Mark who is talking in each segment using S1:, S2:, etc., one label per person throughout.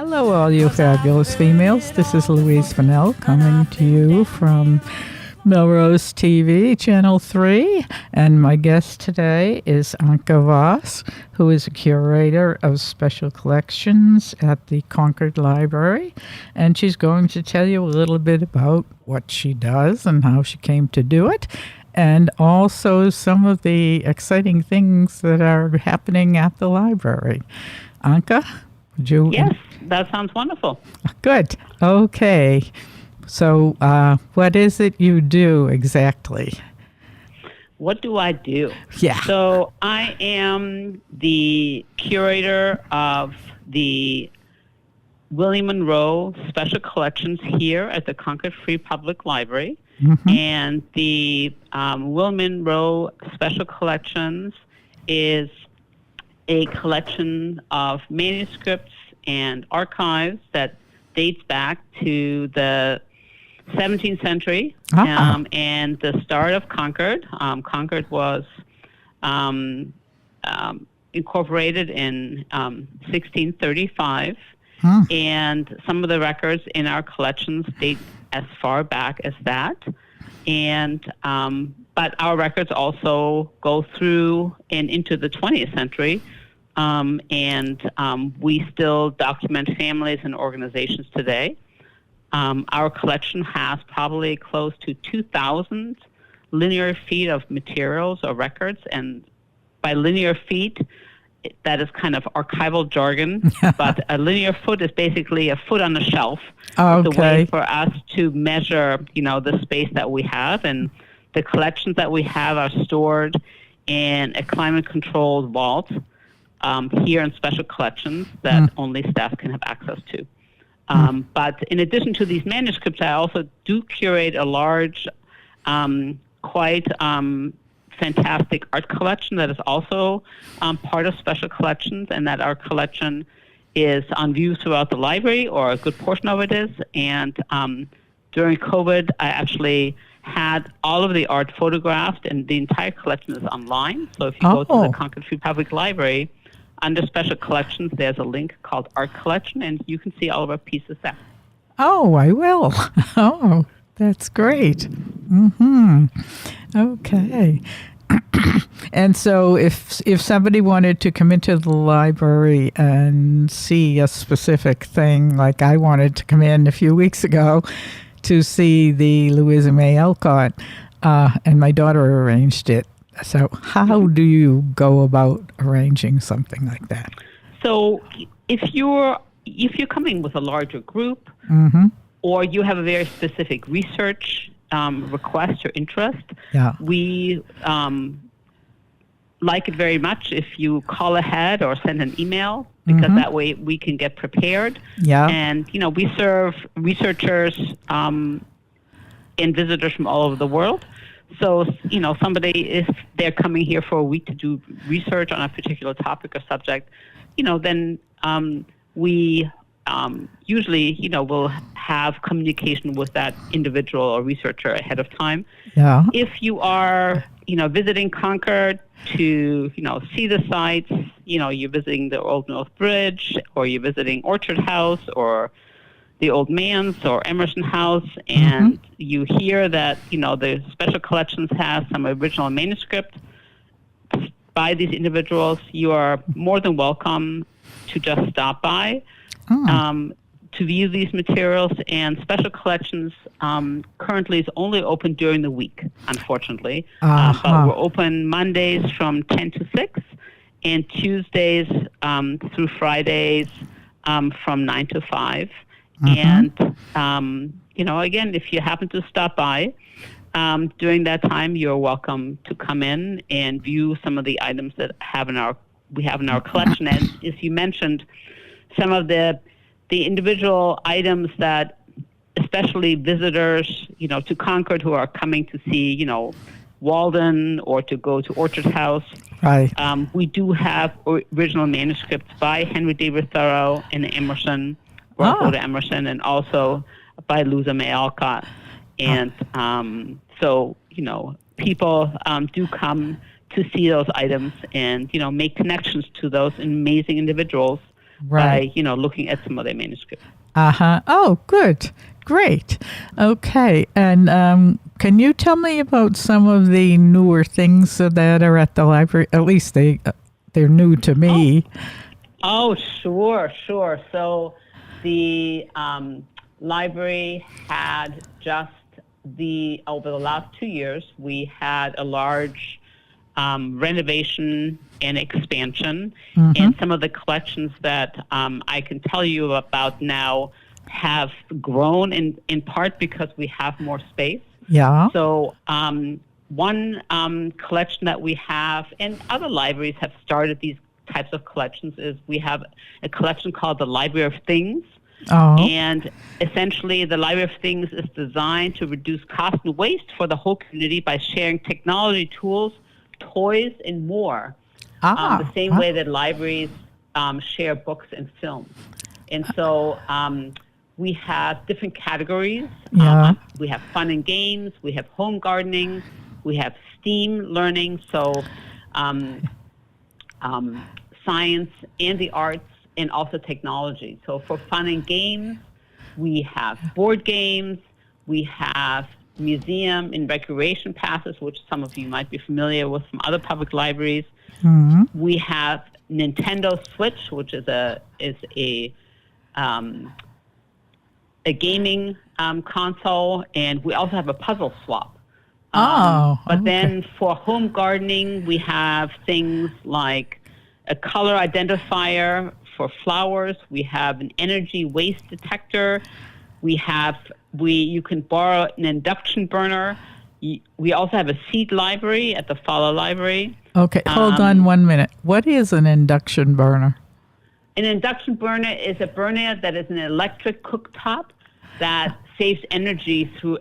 S1: Hello, all you fabulous females. This is Louise Fennell coming to you from Melrose TV, Channel 3. And my guest today is Anke Voss, who is a curator of special collections at the Concord Library. And she's going to tell you a little bit about what she does and how she came to do it, and also some of the exciting things that are happening at the library. Anke?
S2: Yes, that sounds wonderful.
S1: Good. Okay. So what is it you do exactly?
S2: What do I do?
S1: Yeah.
S2: So I am the curator of the William Monroe Special Collections here at the Concord Free Public Library. Mm-hmm. And the William Monroe Special Collections is a collection of manuscripts and archives that dates back to the 17th century and the start of Concord. Concord was incorporated in 1635, and some of the records in our collections date as far back as that. And but our records also go through and into the 20th century. We still document families and organizations today. Our collection has probably close to 2,000 linear feet of materials or records. And by linear feet, that is kind of archival jargon, but a linear foot is basically a foot on a shelf.
S1: Okay.
S2: It's a way for us to measure, the space that we have. And the collections that we have are stored in a climate-controlled vault here in special collections that only staff can have access to. But in addition to these manuscripts, I also do curate a large, quite fantastic art collection that is also part of special collections, and that our collection is on view throughout the library, or a good portion of it is. And during COVID, I actually had all of the art photographed, and the entire collection is online. So if you go to the Concord Free Public Library, under Special Collections, there's a link called Art Collection, and you can see all of our pieces there.
S1: Oh, I will. Oh, that's great. Mm-hmm. Okay. And so if somebody wanted to come into the library and see a specific thing, like I wanted to come in a few weeks ago to see the Louisa May Alcott, and my daughter arranged it. So how do you go about arranging something like that?
S2: So if you're coming with a larger group, or you have a very specific research request or interest, we like it very much if you call ahead or send an email, because that way we can get prepared. Yeah. And, we serve researchers and visitors from all over the world. So, somebody, if they're coming here for a week to do research on a particular topic or subject, then we usually, will have communication with that individual or researcher ahead of time. Yeah. If you are, visiting Concord to, see the sites, you're visiting the Old North Bridge, or you're visiting Orchard House, or the Old Manse or Emerson House, and you hear that, the Special Collections has some original manuscript by these individuals, you are more than welcome to just stop by to view these materials. And Special Collections currently is only open during the week, unfortunately. But we're open Mondays from 10 to 6, and Tuesdays through Fridays from 9 to 5. And, again, if you happen to stop by during that time, you're welcome to come in and view some of the items that we have in our collection. And as you mentioned, some of the individual items that, especially visitors, to Concord who are coming to see, Walden or to go to Orchard House. Right. We do have original manuscripts by Henry David Thoreau and Emerson. Emerson, and also by Louisa May Alcott. And so, people do come to see those items and, make connections to those amazing individuals
S1: Right.
S2: by, looking at some of their manuscripts.
S1: Oh, good. Great. Okay. And can you tell me about some of the newer things that are at the library? At least they're new to me.
S2: Oh, sure. So the library had over the last 2 years, we had a large renovation and expansion. And some of the collections that I can tell you about now have grown in part because we have more space.
S1: Yeah.
S2: So one collection that we have, and other libraries have started these types of collections, is we have a collection called the Library of Things.
S1: Oh.
S2: And essentially, the Library of Things is designed to reduce cost and waste for the whole community by sharing technology tools, toys, and more. The same way that libraries share books and films. And so we have different categories.
S1: Yeah.
S2: We have fun and games. We have home gardening. We have STEAM learning. So science and the arts, and also technology. So for fun and games, we have board games. We have museum and recreation passes, which some of you might be familiar with from other public libraries. We have Nintendo Switch, which is a gaming console, and we also have a puzzle swap. But then for home gardening, we have things like a color identifier for flowers. We have an energy waste detector. You can borrow an induction burner. We also have a seed library at the Fowler Library.
S1: Okay, hold on 1 minute. What is an induction burner?
S2: An induction burner is a burner that is an electric cooktop that saves energy through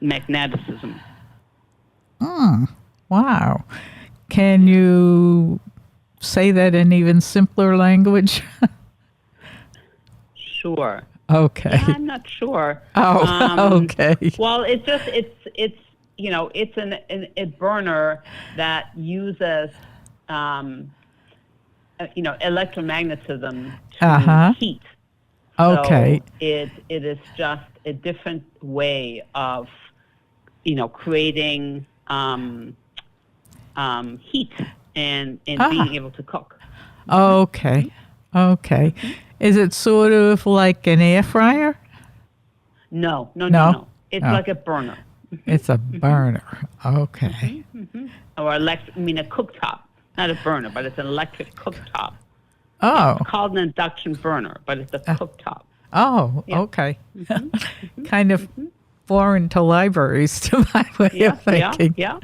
S2: magnetism.
S1: Wow. Can you say that in even simpler language?
S2: Sure.
S1: Okay.
S2: Yeah, I'm not sure.
S1: Okay.
S2: Well, it's a burner that uses electromagnetism to heat.
S1: Okay.
S2: So it is just a different way of creating heat and being able to cook.
S1: Okay. Is it sort of like an air fryer?
S2: No. It's like a burner.
S1: It's a burner. Okay.
S2: Or a cooktop. Not a burner, but it's an electric cooktop.
S1: Oh.
S2: It's called an induction burner, but it's a cooktop.
S1: Oh,
S2: Yeah.
S1: Okay. Kind of foreign to libraries, to my way of thinking.
S2: Yeah.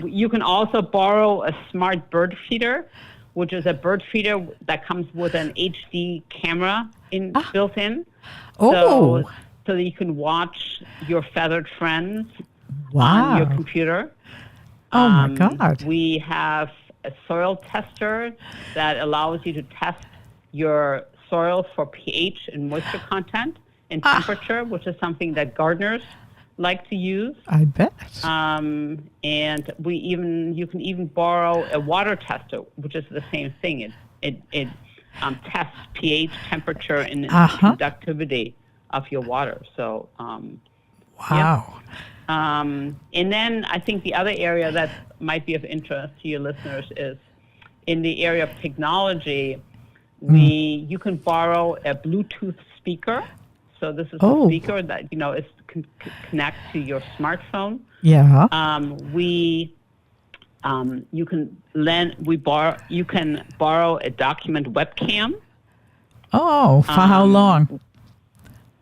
S2: You can also borrow a smart bird feeder, which is a bird feeder that comes with an HD camera built in. So that you can watch your feathered friends on your computer.
S1: Oh, my God.
S2: We have a soil tester that allows you to test your soil for pH and moisture content and temperature, which is something that gardeners like to use.
S1: I bet.
S2: And you can even borrow a water tester, which is the same thing. It tests pH, temperature, and conductivity of your water. So,
S1: wow.
S2: And then I think the other area that might be of interest to your listeners is in the area of technology. You can borrow a Bluetooth speaker. So this is a speaker that is connect to your smartphone.
S1: Yeah.
S2: You can borrow a document webcam.
S1: Oh, for how long?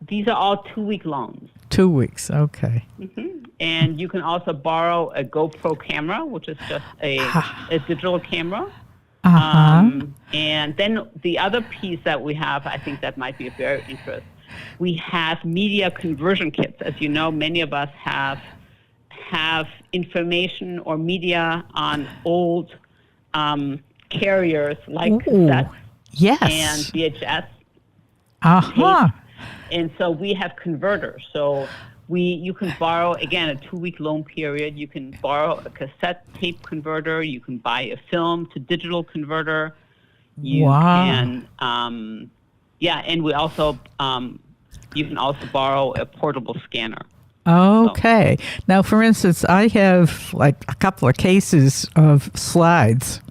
S2: These are all 2-week loans.
S1: 2 weeks. Okay.
S2: And you can also borrow a GoPro camera, which is just a digital camera. And then the other piece that we have, I think that might be of very interest. We have media conversion kits. As you know, many of us have information or media on old carriers like cassettes and VHS. Tapes. And so we have converters. So you can borrow, again, a 2-week loan period. You can borrow a cassette tape converter. You can buy a film to digital converter. You
S1: wow.
S2: can, and we also, you can also borrow a portable scanner.
S1: Okay. So. Now, for instance, I have like a couple of cases of slides.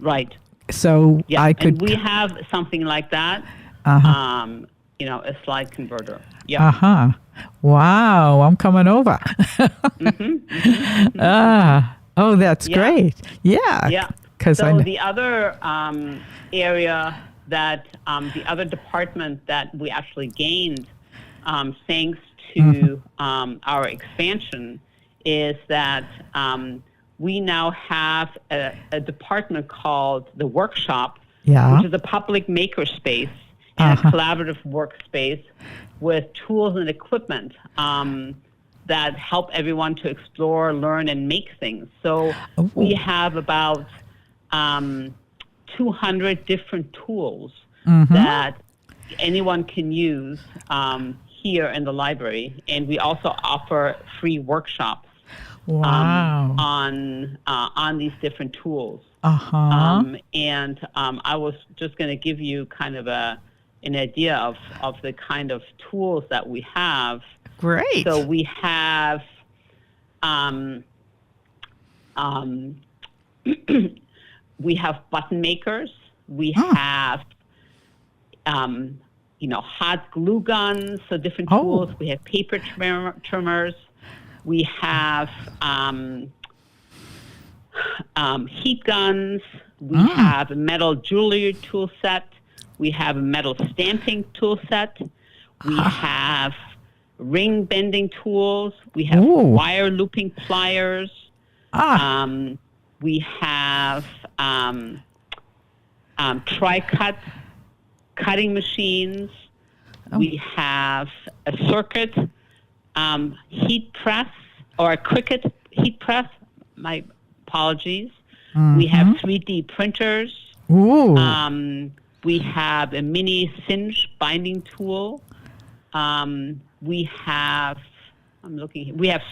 S2: Right.
S1: So I could.
S2: And we have something like that. A slide converter.
S1: Yeah. Wow, I'm coming over. Oh, that's great. Yeah.
S2: Yeah. So the other area that the other department that we actually gained, thanks to our expansion, is that we now have a department called the workshop, which is a public makerspace and a collaborative workspace with tools and equipment that help everyone to explore, learn, and make things. So we have about 200 different tools that anyone can use here in the library, and we also offer free workshops on these different tools. And I was just going to give you kind of an idea of the kind of tools that we have.
S1: Great.
S2: So we have we have button makers. We have hot glue guns, so different tools. We have paper trimmers. We have heat guns. We have a metal jewelry tool set. We have a metal stamping tool set. We have ring bending tools. We have wire looping pliers. We have tri-cut cutting machines. We have a circuit heat press or a Cricut heat press. My apologies. We have 3D printers. We have a mini cinch binding tool. We have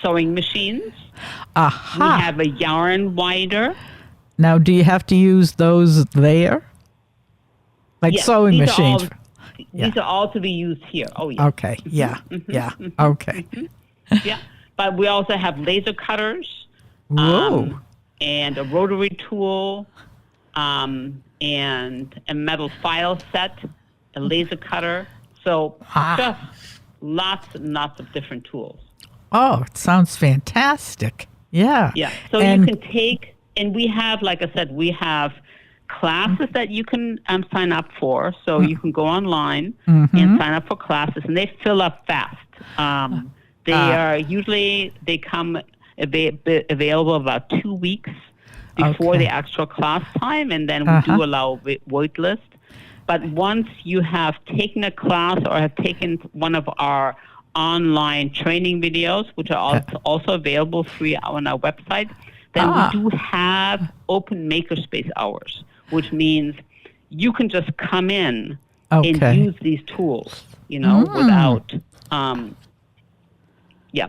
S2: sewing machines. We have a yarn winder.
S1: Now, do you have to use those there? Like sewing machines?
S2: These are all to be used here. Oh, yeah.
S1: Okay. Yeah. Yeah. Okay.
S2: Yeah. But we also have laser cutters. And a rotary tool. And a metal file set, a laser cutter. So just lots and lots of different tools.
S1: Oh, it sounds fantastic. Yeah.
S2: Yeah. So you can take, and we have, like I said, we have classes that you can sign up for. So you can go online and sign up for classes, and they fill up fast. They come available about 2 weeks before the actual class time, and then we do allow wait list. But once you have taken a class or have taken one of our online training videos, which are also available free on our website, then we do have open makerspace hours, which means you can just come in and use these tools, without...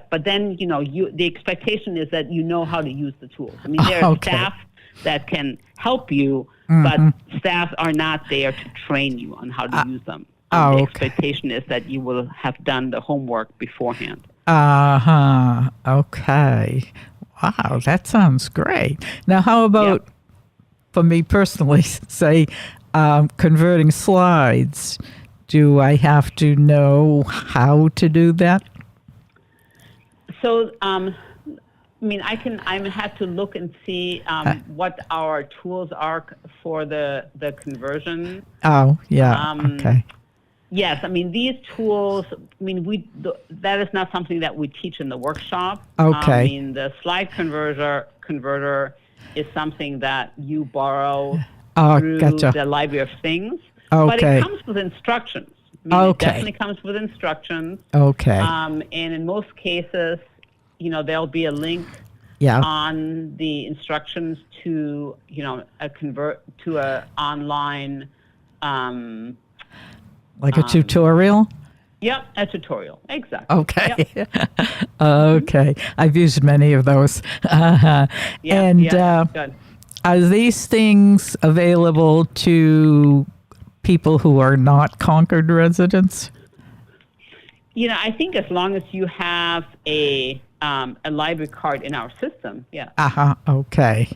S2: but then, the expectation is that you know how to use the tools. I mean, there are staff that can help you, but staff are not there to train you on how to use them. The expectation is that you will have done the homework beforehand.
S1: Okay. Wow, that sounds great. Now, how about, for me personally, say, converting slides? Do I have to know how to do that?
S2: So, I have to look and see what our tools are for the conversion.
S1: Okay.
S2: Yes, these tools, that is not something that we teach in the workshop.
S1: Okay.
S2: The slide converter is something that you borrow through the Library of Things. But it comes with instructions. It definitely comes with instructions.
S1: Okay.
S2: And in most cases, there'll be a link on the instructions to, a online.
S1: Like a tutorial?
S2: Yep, a tutorial. Exactly.
S1: Okay.
S2: Yep.
S1: Okay. I've used many of those.
S2: Good.
S1: Are these things available to people who are not Concord residents?
S2: I think as long as you have a library card in our system, yeah.
S1: Okay.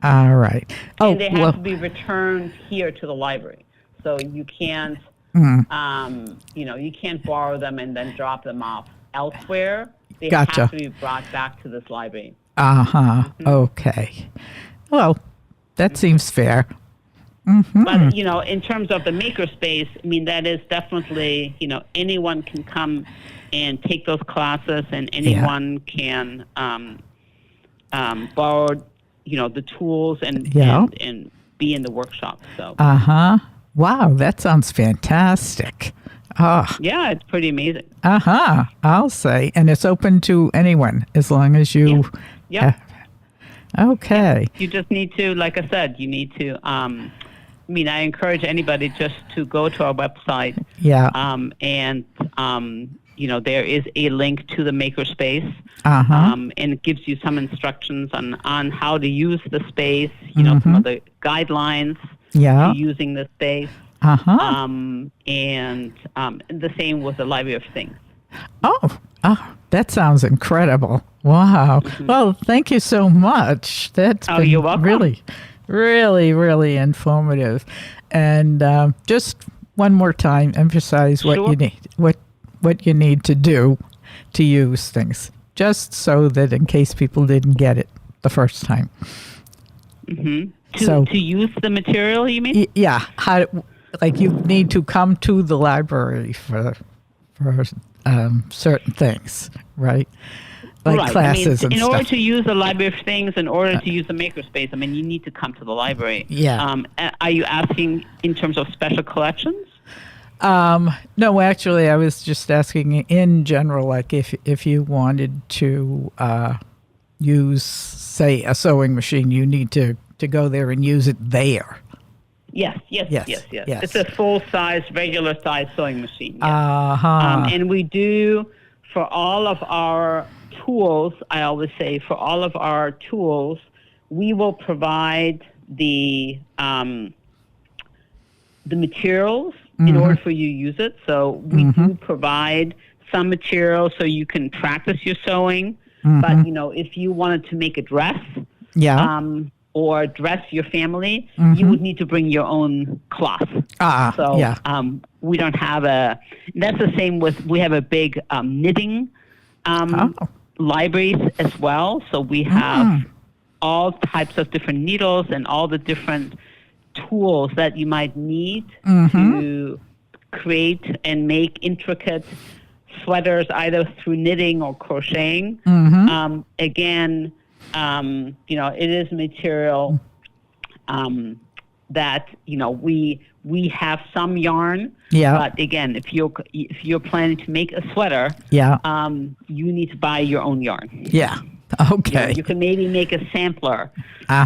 S1: All right.
S2: And they have to be returned here to the library. So you can't, you can't borrow them and then drop them off elsewhere. They have to be brought back to this library.
S1: Okay. Well, that seems fair.
S2: But, in terms of the makerspace, I mean, that is definitely, anyone can come and take those classes, and anyone can borrow, the tools and be in the workshop. So.
S1: Wow, that sounds fantastic.
S2: Yeah, it's pretty amazing.
S1: I'll say. And it's open to anyone as long as you...
S2: Yeah.
S1: Okay.
S2: You just need to, like I said, I encourage anybody just to go to our website.
S1: Yeah.
S2: And there is a link to the makerspace. And it gives you some instructions on how to use the space, some of the guidelines to using the space. And the same with the Library of Things.
S1: Oh, that sounds incredible. Wow. Well, thank you so much. That's been
S2: you're welcome.
S1: Really, really, really informative. And just one more time, emphasize what you need, what you need to do to use things, just so that in case people didn't get it the first time.
S2: To use the material, you mean?
S1: Yeah. You need to come to the library for certain things, right? Like classes and stuff.
S2: In order to use the Library of Things, in order to use the makerspace, you need to come to the library.
S1: Yeah.
S2: Are you asking in terms of special collections?
S1: No, actually, I was just asking in general, like if you wanted to use, say, a sewing machine, you need to go there and use it there.
S2: Yes. It's a full-size, regular-size sewing machine. Yes. And we do, for all of our tools, I always say, for all of our tools, we will provide the materials in order for you to use it. So we do provide some materials so you can practice your sewing. But, if you wanted to make a dress, or dress your family, you would need to bring your own cloth. We don't have that's the same we have a big knitting libraries as well. So we have all types of different needles and all the different tools that you might need to create and make intricate sweaters, either through knitting or crocheting. Again, it is material that we have some yarn. Yeah. But again, if you're planning to make a sweater, you need to buy your own yarn.
S1: Yeah. Okay.
S2: You can maybe make a sampler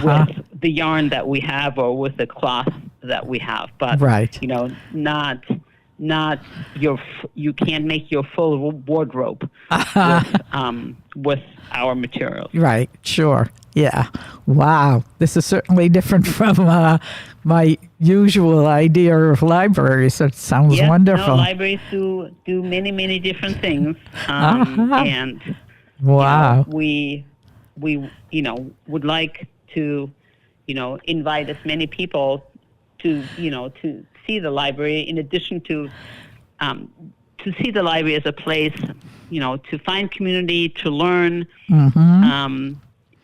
S2: with the yarn that we have or with the cloth that we have, but not you can't make your full wardrobe with our materials.
S1: Right. Sure. Yeah. Wow. This is certainly different from my usual idea of libraries. It sounds wonderful.
S2: No, libraries do many, many different things. And
S1: wow.
S2: We would like to invite as many people to see the library, in addition to see the library as a place, to find community, to learn,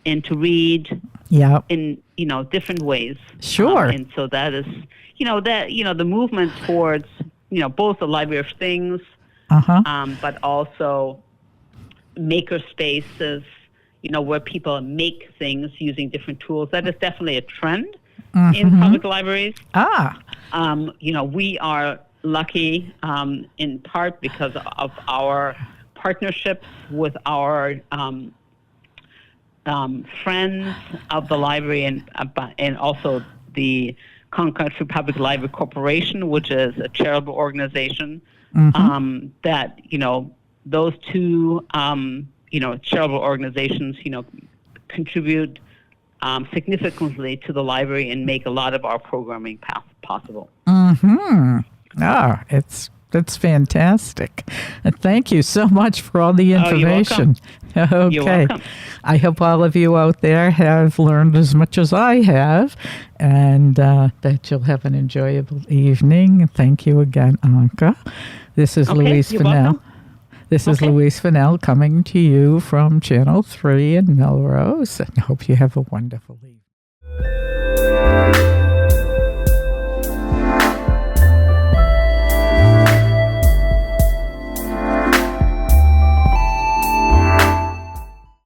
S2: and to read in, different ways.
S1: Sure.
S2: And so that is, the movement towards, both the Library of Things, but also maker spaces, where people make things using different tools. That is definitely a trend in public libraries. We are lucky in part because of our partnerships with our friends of the library and also the Concord Free Public Library Corporation, which is a charitable organization that, those two, charitable organizations, contribute significantly to the library and make a lot of our programming possible.
S1: Mm-hmm. Oh, that's fantastic. Thank you so much for all the information.
S2: You're welcome.
S1: Okay.
S2: You're welcome.
S1: I hope all of you out there have learned as much as I have, and that you'll have an enjoyable evening. Thank you again, Anke. This is Louise Fennell. This is Louise Fennell coming to you from Channel 3 in Melrose. I hope you have a wonderful evening.